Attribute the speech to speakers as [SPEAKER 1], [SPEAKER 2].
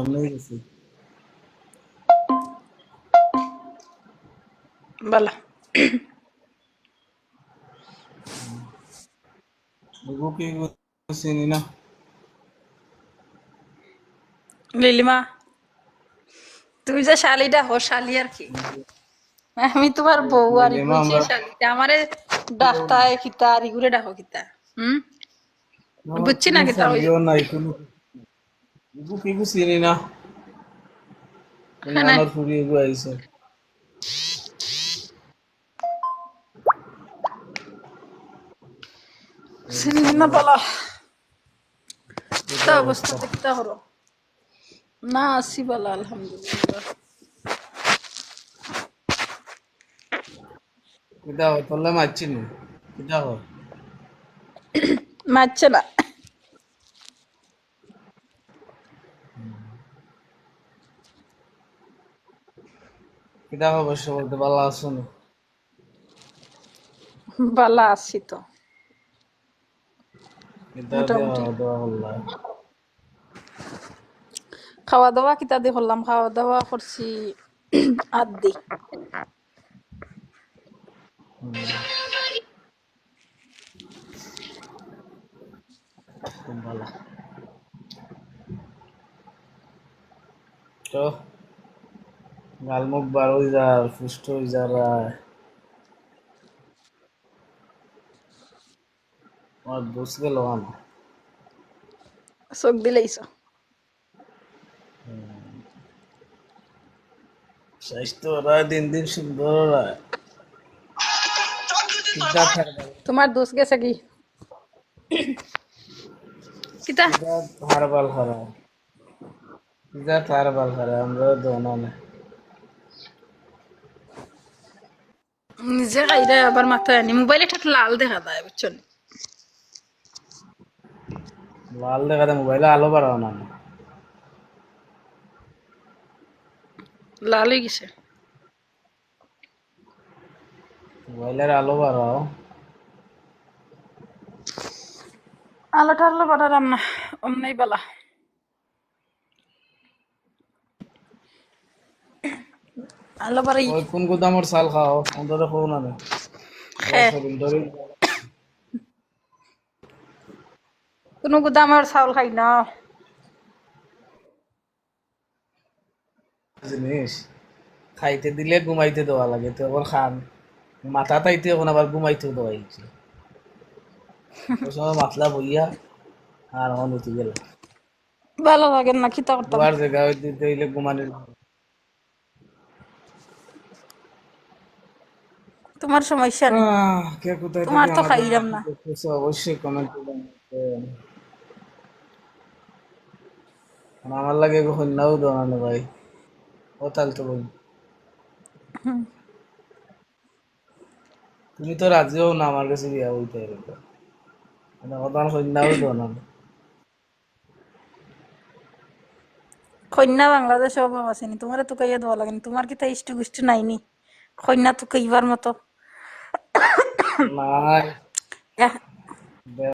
[SPEAKER 1] সামনে গেছি
[SPEAKER 2] বলা
[SPEAKER 1] ওকে চিনি না
[SPEAKER 2] লিলিমা তুমি যে শালিটা হো শালি আর কি আমি তোমার বউ আর
[SPEAKER 1] নীলিমা
[SPEAKER 2] কইছি
[SPEAKER 1] আমরা
[SPEAKER 2] শালিটা আমারে ডাক্তায় খিতা আর ইগুরে ডাকো খিতা হুম
[SPEAKER 1] আমার
[SPEAKER 2] বুঝছি না
[SPEAKER 1] কোনো
[SPEAKER 2] খিতা হইল
[SPEAKER 1] শালিও নাই কোনো কি চিনি না
[SPEAKER 2] হ্যাঁ
[SPEAKER 1] নানার ফুরি এগু আইছে
[SPEAKER 2] চিনি না বলা
[SPEAKER 1] এটা
[SPEAKER 2] তা
[SPEAKER 1] অবস্থা
[SPEAKER 2] অবস্থাতে কিতা হলো না আসি বলা আলহামদুলিল্লাহ
[SPEAKER 1] এটা তোলে মারছি নি এটা হয়
[SPEAKER 2] মারছে না
[SPEAKER 1] এটা অবশ্য বলতে ভালো আছো না
[SPEAKER 2] বালা আসি তো
[SPEAKER 1] এটা দেওয়া
[SPEAKER 2] মোটামুটি
[SPEAKER 1] দেওয়া হল্লা
[SPEAKER 2] খাওয়া দাওয়া কিতা দিয়ে করলাম খাওয়া দাওয়া করছি আদি
[SPEAKER 1] খুব ভালো তো গালমুখ বার হয়ে যার ফুষ্ট হয়ে যারা আমার বুঝ গেল আমার
[SPEAKER 2] চোখ দিলেইছ
[SPEAKER 1] স্বাস্থ্য রায় দিন দিন সুন্দর রায় কিতা থাকবে
[SPEAKER 2] তোমার দোষ গেছে কি কিতা
[SPEAKER 1] কিতা হারবাল খারাপ কিতা হারবাল খারাপ আমরা দোনা না
[SPEAKER 2] নিজে খাইরে আবার মাথায় আনি মোবাইলে ঠাক লাল দেখা যায় বুঝছো নি?
[SPEAKER 1] লাল দেখাতে মোবাইলে আলো বাড়াও না
[SPEAKER 2] লাল হয়ে গেছে
[SPEAKER 1] মোবাইলের আলো বাড়াও
[SPEAKER 2] আলো টালো বাড়ালাম না অমনি বলা আলো বাড়াই
[SPEAKER 1] ওই কোন গুদামর চাল খাও অন্তত খাও না না ওরা
[SPEAKER 2] হ্যাঁ
[SPEAKER 1] শরীর ধরে
[SPEAKER 2] কোনো গুদামের চাউল খাই না
[SPEAKER 1] জিনিস খাইতে দিলে ঘুমাইতে দেওয়া লাগে তো আবার খান মাথা তাইতে এখন আবার ঘুমাইতেও দেওয়া হয়েছে ওই সময় মাতলা বইয়া আর এখন উঠে গেল
[SPEAKER 2] ভালো লাগে না খিতা করতাম
[SPEAKER 1] দুয়ার জায়গা ওই দিতে হইলে ঘুমানোর
[SPEAKER 2] তোমার সমস্যা নেই
[SPEAKER 1] কে কোথায়
[SPEAKER 2] তোমার
[SPEAKER 1] থেকে
[SPEAKER 2] তো
[SPEAKER 1] আমাদের
[SPEAKER 2] খাইলাম না
[SPEAKER 1] দেখতেছে অবশ্যই কমেন্ট করবেন আমার লাগে কন্যাও দোনানো ভাই ও তাল তো বল তুমি তো রাজি হও না আমার কাছে বিয়া বলতে এরকম আমার কন্যাও দোনানো
[SPEAKER 2] কন্যা বাংলাদেশে অভাব আসেনি তোমার তো কাইয়া দেওয়া লাগেনি তোমার কি তা ইষ্ট গুষ্ট নাইনি কন্যা তো কইবার মতো
[SPEAKER 1] নাই
[SPEAKER 2] এহ,